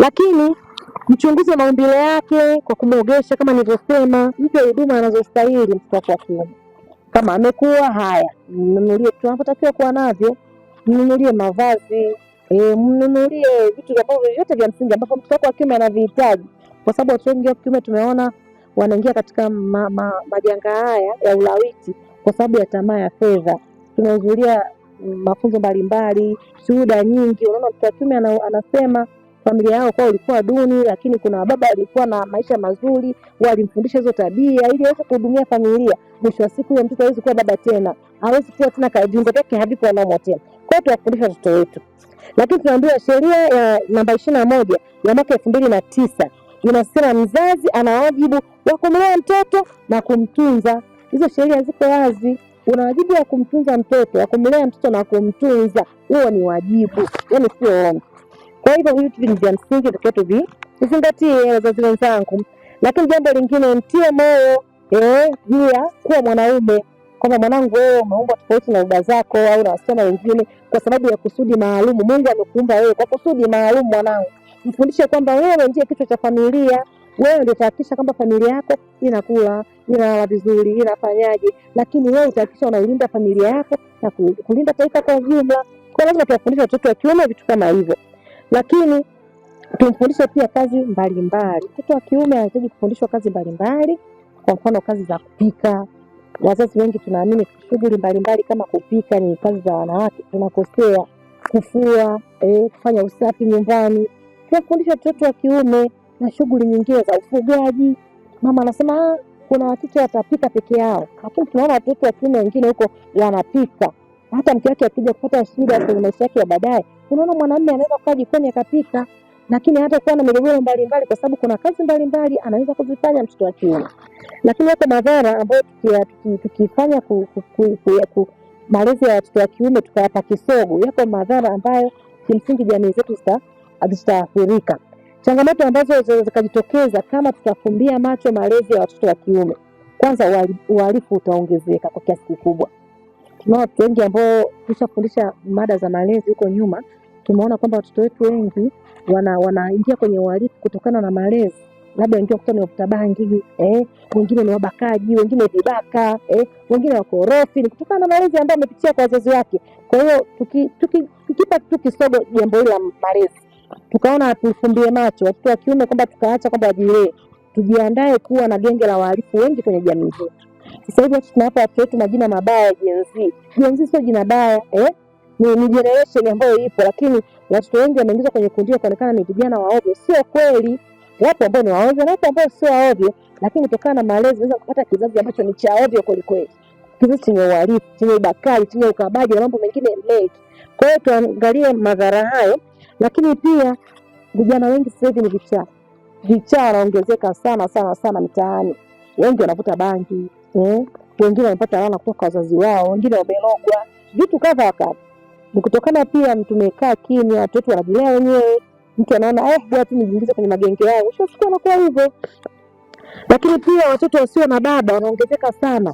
Lakini mchunguze maumbile yake kwa kumuogesha kama nilivyosema, mpe huduma anazostahili mtoto wa kiume. Kama amekuwa haya, mnunulie tunapotakiwa kuwa navyo, mnunulie mavazi, mnunulie vitu ambavyo vyote vya msingi ambavyo mtoto wa kiume anavihitaji, kwa sababu watu wengi wa kiume tumeona wanaingia katika majanga haya ya ulawiti kwa sababu ya tamaa ya fedha. Tunahudhuria mafunzo mbalimbali, shuhuda nyingi, unaona mtoto wa kiume anasema familia yao kwa ilikuwa duni, lakini kuna baba alikuwa na maisha mazuri, walimfundisha hizo tabia ili aweze kuhudumia familia. Mwisho wa siku huyo mtoto hawezi kuwa baba tena, hawezi kuwa tena, viungo vyake haviko namo tena. Kwa hiyo tuwafundisha watoto wetu. Lakini tunaambiwa sheria ya namba 21 ya mwaka 2009 inasema mzazi ana wajibu wa kumlea mtoto na kumtunza. Hizo sheria ziko wazi. Una wajibu wa kumtunza mtoto, wa kumlea mtoto na kumtunza. Huo ni wajibu, yaani sio ombi. Kwa hivyo vitu ni vya msingi tukiwa tuzingatie wazazi wenzangu. Lakini jambo lingine, mtie moyo juu ya kuwa mwanaume, kwamba mwanangu wewe umeumbwa tofauti na baba zako au na wasichana wengine kwa sababu ya kusudi maalum. Mungu amekuumba wewe kwa kusudi maalum mwanangu. Mfundishe kwamba wewe ndiye kichwa cha familia, wewe ndio utahakikisha kwamba familia yako inakula, inalala vizuri, inafanyaje, lakini wewe utahakikisha unailinda familia yako na kulinda taifa kwa ujumla. Kwa lazima tuwafundishe watoto wa kiume vitu kama hivyo. Lakini tumfundishe pia kazi mbalimbali. Mtoto wa kiume anahitaji kufundishwa kazi mbalimbali, kwa mfano kazi za kupika. Wazazi wengi tunaamini shughuli mbalimbali kama kupika ni kazi za wanawake, tunakosea. Kufua, kufanya usafi nyumbani. Tunafundisha watoto wa kiume na shughuli nyingine za ufugaji. Mama anasema kuna watoto watapika peke yao, lakini tunaona watoto wa kiume wengine huko wanapika. Hata mke wake akija kupata shida kwenye maisha yake ya baadaye, unaona mwanamume anaweza kukaa jikoni akapika, lakini hata kuwa na migogoro mbalimbali kwa sababu kuna kazi mbalimbali anaweza kuzifanya mtoto wa kiume. Lakini yako madhara ambayo tukifanya malezi ya watoto wa kiume tukawapa kisogo, yako madhara ambayo kimsingi jamii zetu zitaathirika. Changamoto ambazo zikajitokeza kama tutafumbia macho malezi ya watoto wa kiume, kwanza uhalifu utaongezeka kwa kiasi kikubwa. Tunao watu wengi ambao tushafundisha mada za malezi huko nyuma, tumeona kwamba watoto wetu wengi wanaingia kwenye uhalifu kutokana na malezi. Labda wengine kutana na utabangi, wengine ni wabakaji, wengine vibaka, wengine wakorofi, ni kutokana na malezi ambayo wamepitia kwa wazazi wake. Kwa hiyo tukipa kisogo jambo hili la malezi, tukaona tufumbie macho watoto wa kiume kwamba tukaacha kwamba wajilee, tujiandae kuwa na genge la wahalifu wengi kwenye jamii zetu. Sasa hivi tunawapa watoto wetu majina mabaya ya Gen Z. Gen Z sio jina baya, ni generation ambayo ipo, lakini watoto wengi wameingizwa kwenye kundi kuonekana ni vijana wa ovyo. Sio kweli. Wapo ambao ni wa ovyo na wapo ambao sio wa ovyo, lakini kutokana na malezi unaweza kupata kizazi ambacho ni cha ovyo kweli kweli. Kizazi chenye uhalifu, chenye ubakaji, chenye ukabaji na mambo mengine mengi. Kwa hiyo tuangalie madhara hayo, lakini pia vijana wengi sasa hivi ni vichaa. Vichaa wanaongezeka sana mitaani. Wengi wanavuta bangi, wengine wanapata laana kutoka kwa wazazi wao, wengine wamelogwa, vitu kadha kadha. Ni kutokana pia tumekaa kimya, watoto wanajilea wenyewe. Mtu anaona bwana tu nijiingize kwenye magenge yao, ushafikia na kwa hivyo. Lakini pia watoto wasio na baba wanaongezeka sana.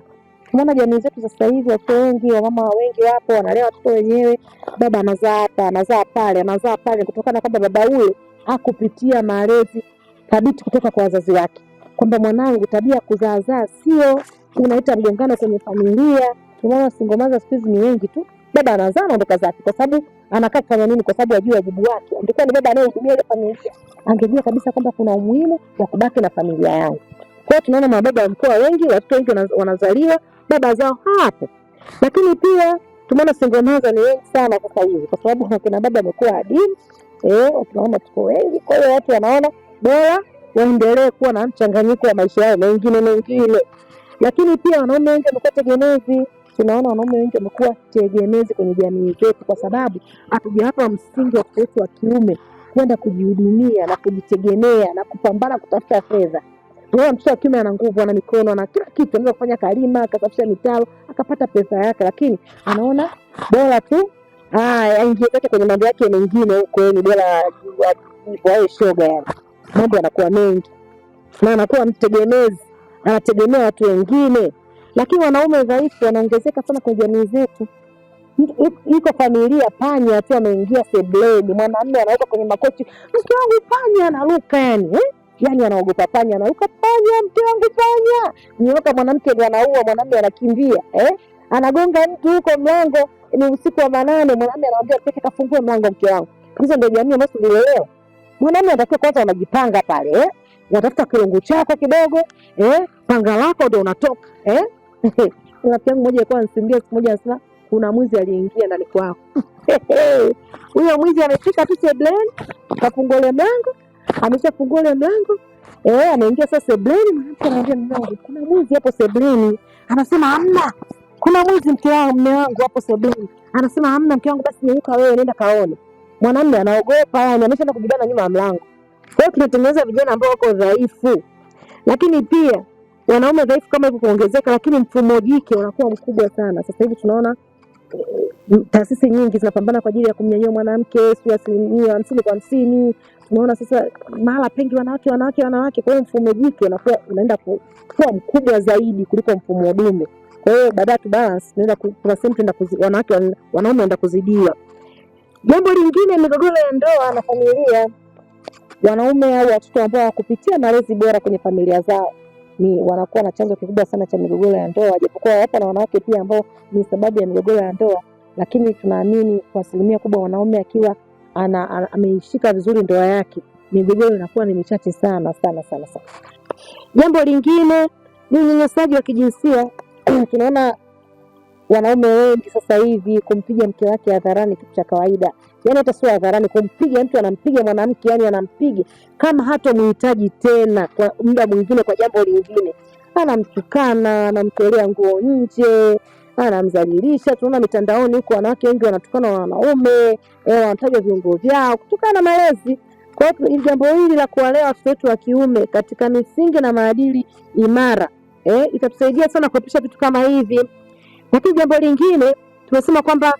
Tunaona jamii zetu sasa hivi watu wengi, wamama wengi wapo wanalea watoto wenyewe. Baba anazaa hapa, anazaa pale, kutokana kwamba baba huyo hakupitia malezi thabiti kutoka kwa wazazi wake. Kwamba mwanangu, tabia kuzaa sio unaita mgongano kwenye familia. Tunaona single mothers siku hizi ni wengi tu. Baba anazaa anaondoka zake kwa sababu anakaa kufanya nini? Kwa sababu ajua wajibu wake. Angekuwa ni baba anayehudumia ile familia, angejua kabisa kwamba kuna umuhimu wa kubaki na familia yangu. Kwa hiyo tunaona mababa wa mkoa wengi, watoto wengi wanazaliwa baba zao hapo. Lakini pia tumeona single mothers ni wengi sana sasa hivi kwa sababu kina baba wamekuwa adimu. Tunaona tuko wengi, kwa hiyo watu wanaona bora waendelee kuwa na mchanganyiko wa maisha yao mengine. Lakini pia wanaume wengi wamekuwa tegemezi. Tunaona wanaume wengi wamekuwa tegemezi kwenye jamii zetu kwa sababu hatujawapa msingi wa watoto wa kiume kwenda kujihudumia na kujitegemea na kupambana kutafuta fedha. Wewe mtoto wa kiume ana nguvu, ana mikono, ana kila kitu, anaweza kufanya kalima, akasafisha mitaro, akapata pesa yake, lakini anaona bora tu aingie zake kwenye mambo yake mengine huko, ni bora wae shoga yani. Mambo yanakuwa mengi na anakuwa mtegemezi, anategemea watu wengine. Lakini wanaume dhaifu wanaongezeka sana kwenye jamii zetu. Iko familia panya tu ameingia sebuleni, mwanamume anaruka kwenye makochi, mke wangu panya anaruka, yani anaogopa panya, anaruka panya, mke wangu panya, nyoka. Mwanamke ndiye anaua, mwanamume anakimbia, anagonga mtu huko mlango, ni usiku wa manane, mwanamume anamwambia peke kafungue mlango mke wangu. Hizo ndio jamii ambazo tulilelewa. Mwanamume anatakiwa kwanza unajipanga pale, unatafuta kirungu chako kidogo, panga lako ndio unatoka, Rafiki yangu mmoja alikuwa anasimulia siku moja, anasema kuna mwizi aliingia ndani kwako. Huyo mwizi amefika tu sebuleni, kafungua ile mlango, ameshafungua ile mlango, ameingia sasa sebuleni, mwanamke anamwambia mume wangu kuna mwizi hapo sebuleni. Anasema hamna. Kuna mwizi mume wangu hapo sebuleni. Anasema hamna mke wangu, basi nyeuka wewe nenda kaone. Mwanamume anaogopa, ameshaenda kujibana nyuma ya mlango. Kwa hiyo tunatengeneza vijana ambao wako dhaifu. Lakini pia wanaume dhaifu kama hivyo kuongezeka, lakini mfumo jike unakuwa mkubwa sana. Sasa hivi tunaona taasisi nyingi zinapambana kwa ajili ya kumnyanyua mwanamke, sio 50%. Tunaona sasa mahala pengi wanawake. Kwa hiyo mfumo jike unaenda kuwa mkubwa zaidi kuliko mfumo dume. Kwa hiyo baada tu balance tunaenda kuna sehemu wanawake wanaume kuzidiwa. Jambo lingine, migogoro ya ndoa na familia. Wanaume au watoto ambao hawakupitia malezi bora kwenye familia zao ni wanakuwa na chanzo kikubwa sana cha migogoro ya ndoa, japokuwa hapa na wanawake pia ambao ni sababu ya migogoro ya ndoa, lakini tunaamini kwa asilimia kubwa wanaume akiwa ameishika vizuri ndoa yake, migogoro inakuwa ni michache sana. Jambo lingine ni unyanyasaji wa kijinsia. Tunaona wanaume wengi sasa hivi kumpiga mke wake hadharani kitu cha kawaida. Hata sio hadharani, kumpiga mtu, anampiga mwanamke, anampiga kama hatomhitaji tena, kwa muda mwingine kwa jambo lingine, anamtukana, anamtolea nguo nje, anamdhalilisha. Tunaona mitandaoni huko wanawake wengi wanatukana wanaume, wanataja viungo vyao kutokana na malezi. Kwa hiyo jambo hili la kuwalea watoto wetu wa kiume katika misingi na maadili imara, itatusaidia sana kuepusha vitu kama hivi. Lakini jambo lingine tunasema kwamba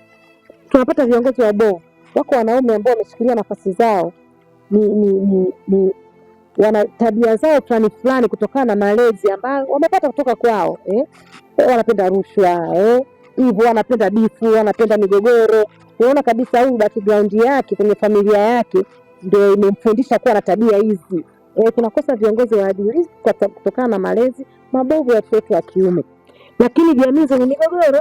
tunapata viongozi wabovu. Wako wanaume ambao wameshikilia nafasi zao, ni wana tabia zao fulani kutokana na malezi ambayo wamepata kutoka kwao, wanapenda rushwa, hivyo wanapenda bifu, wanapenda migogoro. Unaona kabisa huyu background yake kwenye familia yake ndio imemfundisha kuwa na tabia hizi. Tunakosa viongozi waadilifu kutokana na malezi mabovu ya watoto wetu wa kiume. Lakini jamii zenye migogoro,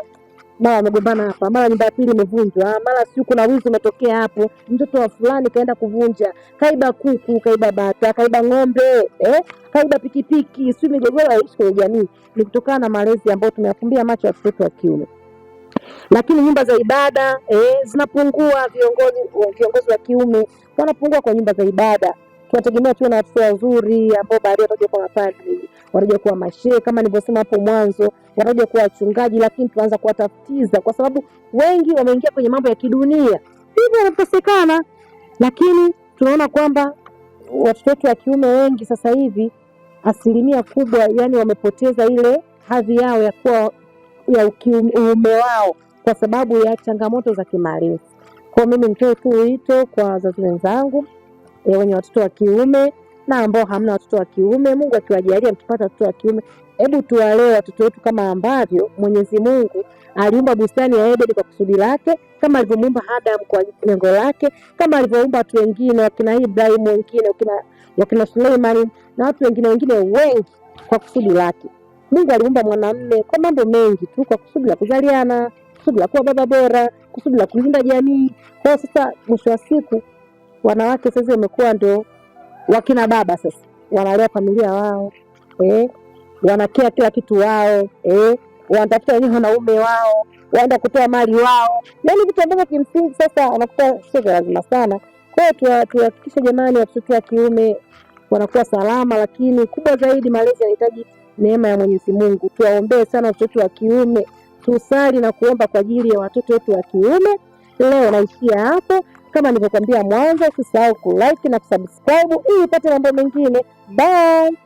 mara wamegombana hapa, mara nyumba ya pili imevunjwa, mara siku kuna wizi umetokea hapo, mtoto wa fulani kaenda kuvunja, kaiba kuku, kaiba bata, kaiba ng'ombe, kaiba pikipiki. Sio migogoro haishi kwenye jamii, ni kutokana na malezi ambayo tumeyafumbia macho watoto wa kiume. Lakini nyumba za ibada zinapungua, viongozi wa kiume wanapungua kwa nyumba za ibada. Tunategemea tuwe na watoto wazuri ambao baadaye watakuja kuwa mapadri, watakuja kuwa mashehe kama nilivyosema hapo mwanzo, watakuja kuwa wachungaji, lakini tuanza kuwatafutiza kwa sababu wengi wameingia kwenye mambo ya kidunia, hivyo wanakosekana. Lakini tunaona kwamba watoto wetu wa kiume wengi sasa hivi asilimia kubwa wamepoteza ile hadhi yao ya kuwa ya uume wao kwa sababu ya changamoto za kimalezi. Kwa mimi nitoe tu wito kwa wazazi wenzangu wenye watoto wa kiume na ambao hamna watoto wa kiume. Mungu akiwajalia mtupata watoto wa kiume, hebu tuwalee watoto wetu kama ambavyo Mwenyezi Mungu aliumba bustani ya Edeni kwa kusudi lake, kama alivyomuumba Adam kwa lengo lake, kama alivyoumba watu wengine, wakina Ibrahim, wengine wakina Suleiman na watu wengine wengi kwa kusudi lake. Mungu aliumba mwanamume kwa mambo mengi tu, kwa kusudi la kuzaliana, kusudi la kuwa baba bora, kusudi la kulinda jamii. Kwa sasa mwisho wa siku wanawake sasa wamekuwa ndio wakina baba, sasa wanalea familia wao, wanakea kila kitu wao, wanatafuta wenyewe wanaume wao, waenda kutoa mali wao, vitu ambavyo kimsingi sasa wanakuta sio lazima sana. Kwa hiyo tuhakikishe jamani, watoto wa kiume wanakuwa salama, lakini kubwa zaidi malezi yanahitaji neema ya Mwenyezi Mungu. Tuwaombee sana watoto wa kiume, tusali na kuomba kwa ajili ya watoto wetu wa kiume. Leo naishia hapo. Kama nilivyokuambia mwanzo, usisahau kulike na kusubscribe ili upate mambo mengine. Bye.